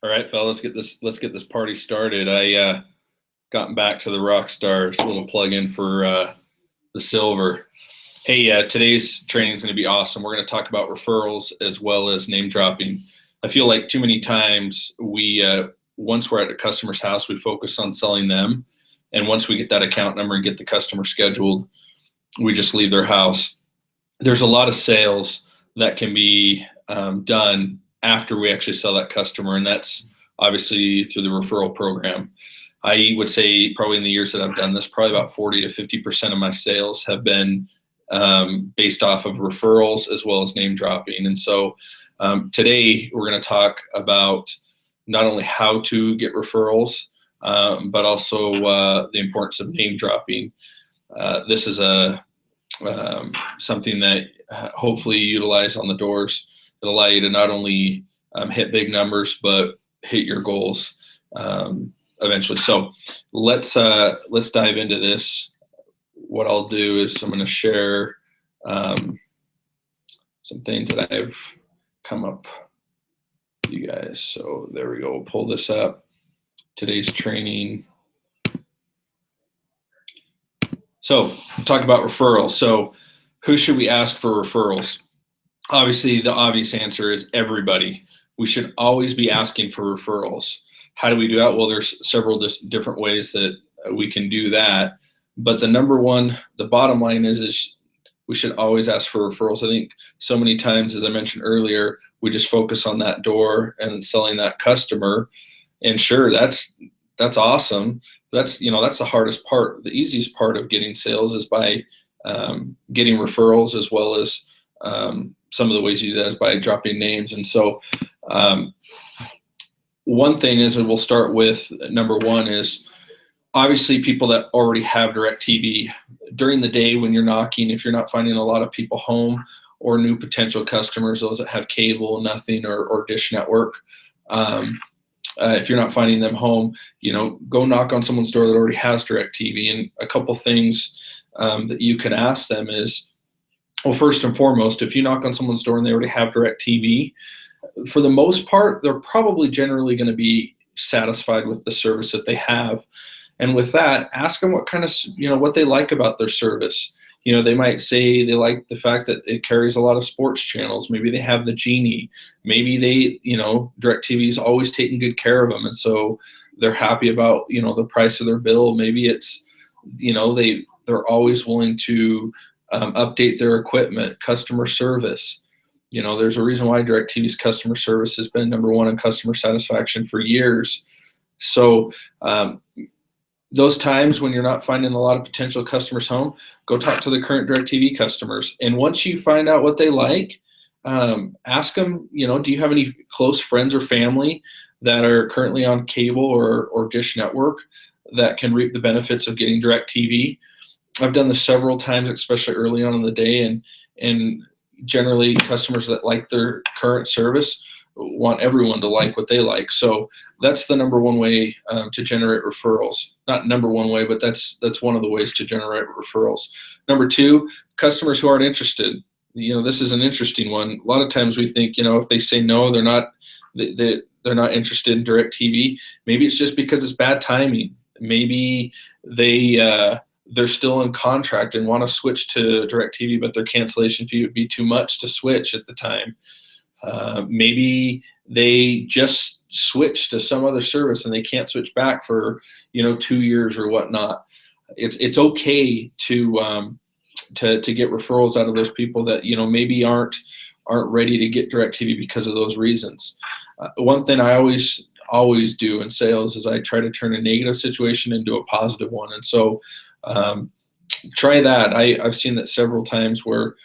All right, fellas, let's get this party started. I gotten back to the rock stars. A little plug in for the silver. Hey, today's training is going to be awesome. We're going to talk about referrals as well as name dropping. I feel like too many times we once we're at a customer's house, we focus on selling them, and once we get that account number and get the customer scheduled, we just leave their house. There's a lot of sales that can be done after we actually sell that customer, and that's obviously through the referral program. I would say probably in the years that I've done this, probably about 40 to 50% of my sales have been based off of referrals as well as name dropping. And so today we're going to talk about not only how to get referrals, but also the importance of name dropping. This is something that hopefully you utilize on the doors that allow you to not only hit big numbers, but hit your goals eventually. So let's dive into this. What I'll do is I'm going to share some things that I've come up with you guys. So there we go. We'll pull this up. Today's training. So talk about referrals. So who should we ask for referrals? Obviously, the obvious answer is everybody. We should always be asking for referrals. How do we do that? Well, there's several different ways that we can do that. But the bottom line is we should always ask for referrals. I think so many times, as I mentioned earlier, we just focus on that door and selling that customer. And sure, that's awesome. That's the hardest part. The easiest part of getting sales is by getting referrals, as well as some of the ways you do that is by dropping names. And so one thing is, and we'll start with number one, is obviously people that already have DirecTV. During the day when you're knocking, if you're not finding a lot of people home or new potential customers, those that have cable, nothing, or Dish Network, if you're not finding them home, go knock on someone's door that already has DirecTV. And a couple things that you can ask them is, well, first and foremost, if you knock on someone's door and they already have DirecTV, for the most part, they're probably generally going to be satisfied with the service that they have. And with that, ask them what kind of, what they like about their service. They might say they like the fact that it carries a lot of sports channels. Maybe they have the Genie. Maybe DirecTV is always taking good care of them, and so they're happy about, the price of their bill. Maybe it's, they're always willing to update their equipment, customer service. There's a reason why DirecTV's customer service has been number one in customer satisfaction for years. So those times when you're not finding a lot of potential customers home, go talk to the current DirecTV customers. And once you find out what they like, ask them, do you have any close friends or family that are currently on cable or Dish Network that can reap the benefits of getting DirecTV? I've done this several times, especially early on in the day, and generally customers that like their current service want everyone to like what they like. So that's the number one way to generate referrals. Not number one way, but that's one of the ways to generate referrals. Number two, customers who aren't interested. This is an interesting one. A lot of times we think, if they say no, they're not interested in DirecTV. Maybe it's just because it's bad timing. Maybe they're still in contract and want to switch to DirecTV, but their cancellation fee would be too much to switch at the time. Maybe they just switch to some other service and they can't switch back for 2 years or whatnot. It's okay to get referrals out of those people that maybe aren't ready to get DirecTV because of those reasons. One thing I always do in sales is I try to turn a negative situation into a positive one, and so try that. I've seen that several times where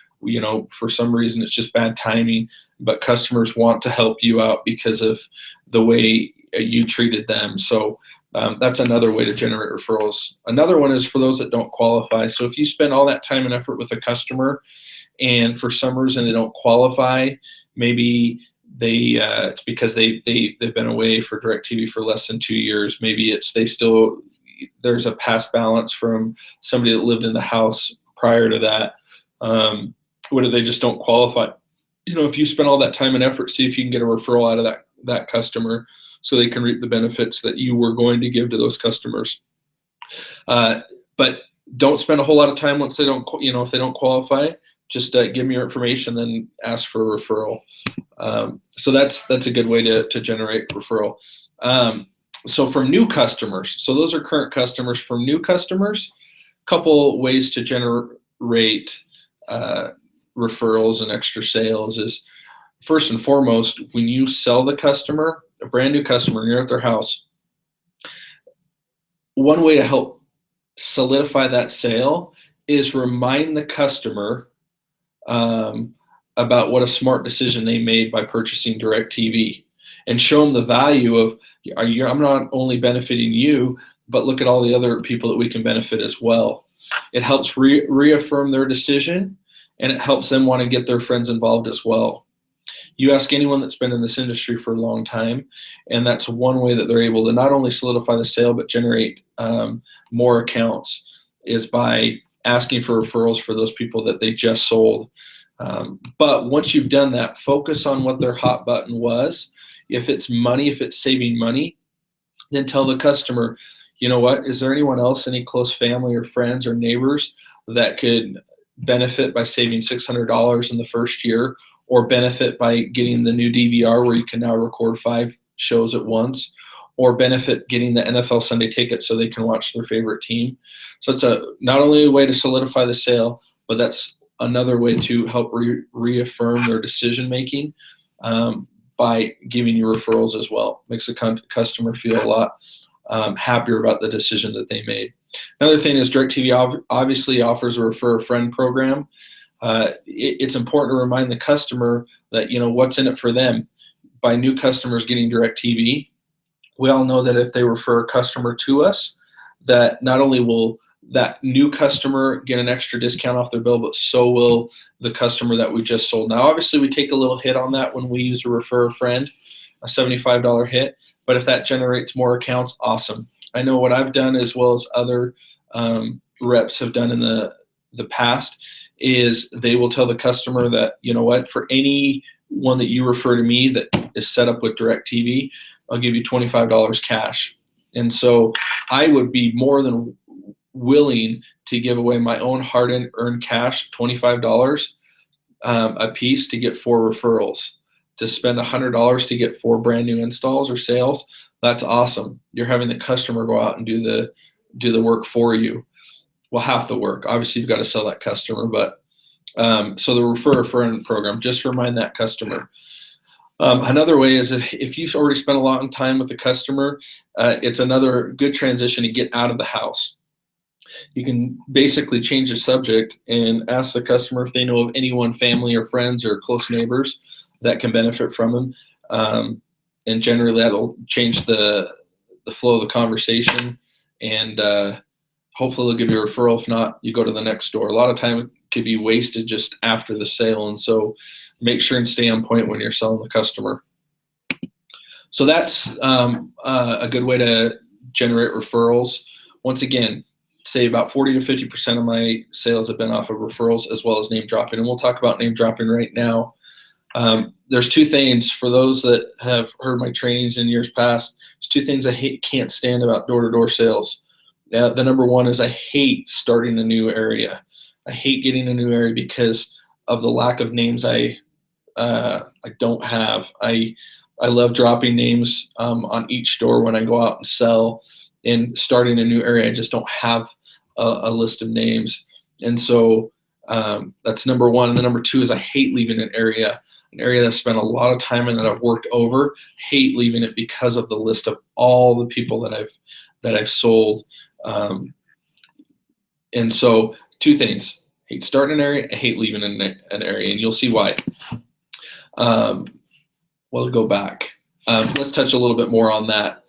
for some reason it's just bad timing, but customers want to help you out because of the way you treated them. So that's another way to generate referrals. Another one is for those that don't qualify. So if you spend all that time and effort with a customer and for some reason they don't qualify, maybe it's because they've been away for DirecTV for less than 2 years. Maybe it's there's a past balance from somebody that lived in the house prior to that. Whether they just don't qualify. If you spend all that time and effort, see if you can get a referral out of that customer so they can reap the benefits that you were going to give to those customers. But don't spend a whole lot of time once they don't, if they don't qualify. Just give me your information, then ask for a referral. So that's a good way to generate referral. So from new customers, so those are current customers. From new customers, couple ways to generate referrals and extra sales is, first and foremost, when you sell the customer, a brand new customer, and you're at their house, one way to help solidify that sale is remind the customer about what a smart decision they made by purchasing DirecTV, and show them the value of, I'm not only benefiting you, but look at all the other people that we can benefit as well. It helps reaffirm their decision, and it helps them want to get their friends involved as well. You ask anyone that's been in this industry for a long time, and that's one way that they're able to not only solidify the sale but generate more accounts, is by asking for referrals for those people that they just sold. But once you've done that, focus on what their hot button was. If it's money, if it's saving money, then tell the customer, you know what, is there anyone else, any close family or friends or neighbors that could benefit by saving $600 in the first year, or benefit by getting the new DVR where you can now record 5 shows at once, or benefit getting the NFL Sunday ticket so they can watch their favorite team. So it's not only a way to solidify the sale, but that's another way to help reaffirm their decision making by giving you referrals as well. Makes the customer feel a lot happier about the decision that they made. Another thing is DirecTV obviously offers a refer a friend program. It's important to remind the customer that, what's in it for them. By new customers getting DirecTV, we all know that if they refer a customer to us, that not only will that new customer get an extra discount off their bill, but so will the customer that we just sold. Now, obviously, we take a little hit on that when we use a refer a friend, a $75 hit. But if that generates more accounts, awesome. I know what I've done, as well as other reps have done in the past, is they will tell the customer that, for any one that you refer to me that is set up with DirecTV, I'll give you $25 cash. And so I would be more than willing to give away my own hard-earned cash, $25 a piece, to get 4 referrals. To spend $100 to get 4 brand new installs or sales, that's awesome. You're having the customer go out and do the work for you. Well, half the work. Obviously, you've got to sell that customer, but so the refer a friend program, just remind that customer. Another way is, if you've already spent a lot of time with the customer, it's another good transition to get out of the house. You can basically change the subject and ask the customer if they know of anyone, family or friends or close neighbors, that can benefit from them. And generally that'll change the flow of the conversation, and hopefully they'll give you a referral. If not, you go to the next door. A lot of time it could be wasted just after the sale, and so make sure and stay on point when you're selling the customer. So that's a good way to generate referrals. Once again, say about 40 to 50% of my sales have been off of referrals, as well as name dropping. And we'll talk about name dropping right now. There's 2 things for those that have heard my trainings in years past. There's 2 things I can't stand about door-to-door sales. The number one is I hate starting a new area. I hate getting a new area because of the lack of names I don't have. I love dropping names on each door when I go out and sell. And starting a new area, I just don't have a list of names. And so that's number one. And the number 2 is I hate leaving an area that I've spent a lot of time in, that I've worked over. Hate leaving it because of the list of all the people that I've sold. And so 2 things: hate starting an area, I hate leaving an area, and you'll see why. We'll go back. Let's touch a little bit more on that.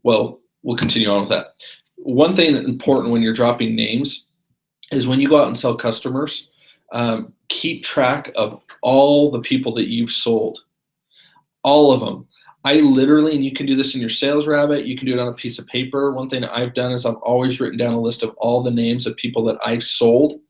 Well, we'll continue on with that. One thing that's important when you're dropping names is when you go out and sell customers, keep track of all the people that you've sold, all of them. I literally, and you can do this in your Sales Rabbit, you can do it on a piece of paper. One thing that I've done is I've always written down a list of all the names of people that I've sold,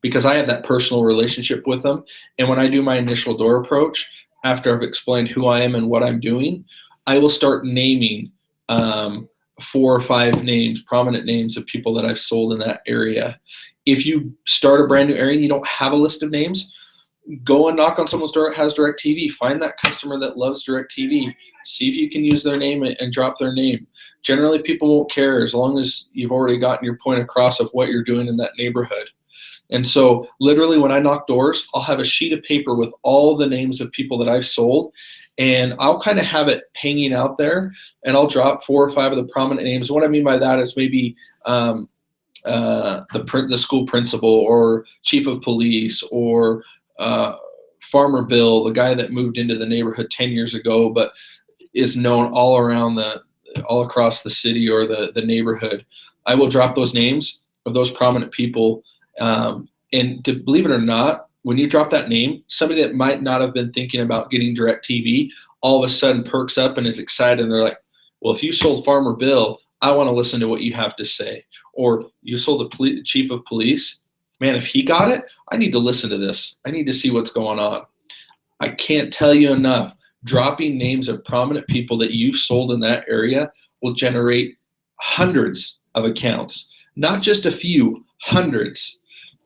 because I have that personal relationship with them. And when I do my initial door approach, after I've explained who I am and what I'm doing, I will start naming 4 or 5 names, prominent names of people that I've sold in that area. If you start a brand new area and you don't have a list of names, go and knock on someone's door that has DirecTV. Find that customer that loves DirecTV. See if you can use their name and drop their name. Generally, people won't care as long as you've already gotten your point across of what you're doing in that neighborhood. And so literally when I knock doors, I'll have a sheet of paper with all the names of people that I've sold, and I'll kind of have it hanging out there, and I'll drop 4 or 5 of the prominent names. What I mean by that is maybe the school principal or chief of police or Farmer Bill, the guy that moved into the neighborhood 10 years ago, but is known all across the city or the neighborhood. I will drop those names of those prominent people. And to believe it or not, when you drop that name, somebody that might not have been thinking about getting DirecTV all of a sudden perks up and is excited. And they're like, well, if you sold Farmer Bill, I want to listen to what you have to say. Or you sold the chief of police, man, if he got it, I need to listen to this. I need to see what's going on. I can't tell you enough. Dropping names of prominent people that you've sold in that area will generate hundreds of accounts, not just a few, hundreds.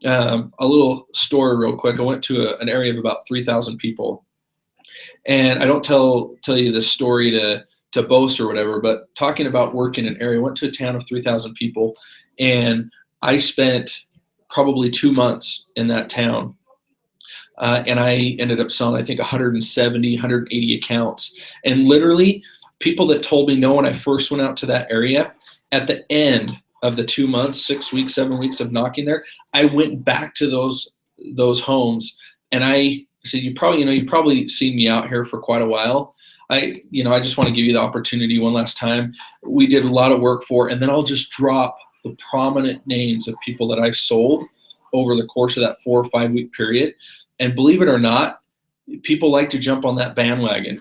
A little story real quick. I went to an area of about 3,000 people, and I don't tell you this story to boast or whatever, but talking about work in an area, I went to a town of 3,000 people, and I spent probably 2 months in that town. And I ended up selling, I think, 170, 180 accounts. And literally, people that told me no when I first went out to that area, at the end of the 2 months, 6 weeks, 7 weeks of knocking there, I went back to those homes, and I said, you've probably seen me out here for quite a while. I just want to give you the opportunity one last time. We did a lot of work for, and then I'll just drop the prominent names of people that I've sold over the course of that 4 or 5 week period. And believe it or not, people like to jump on that bandwagon.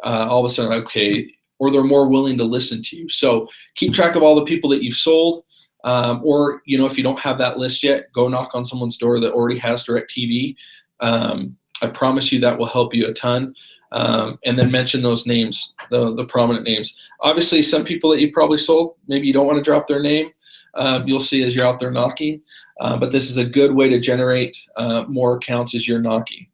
All of a sudden, okay, or they're more willing to listen to you. So keep track of all the people that you've sold, or if you don't have that list yet, go knock on someone's door that already has DirecTV. I promise you that will help you a ton. And then mention those names, the prominent names. Obviously, some people that you probably sold, maybe you don't want to drop their name. You'll see as you're out there knocking. But this is a good way to generate more accounts as you're knocking.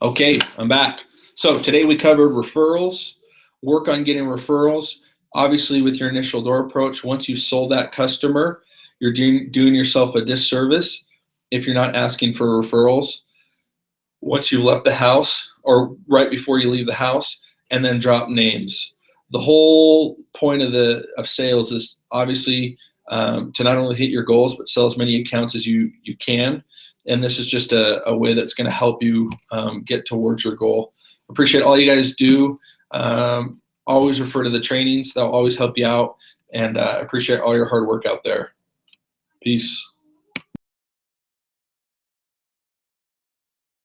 Okay, I'm back. So today we covered referrals, work on getting referrals. Obviously, with your initial door approach, once you've sold that customer, you're doing yourself a disservice if you're not asking for referrals once you left the house or right before you leave the house, and then drop names. The whole point of sales is obviously to not only hit your goals, but sell as many accounts as you can. And this is just a way that's going to help you get towards your goal. Appreciate all you guys do. Always refer to the trainings. They'll always help you out. And appreciate all your hard work out there. Peace.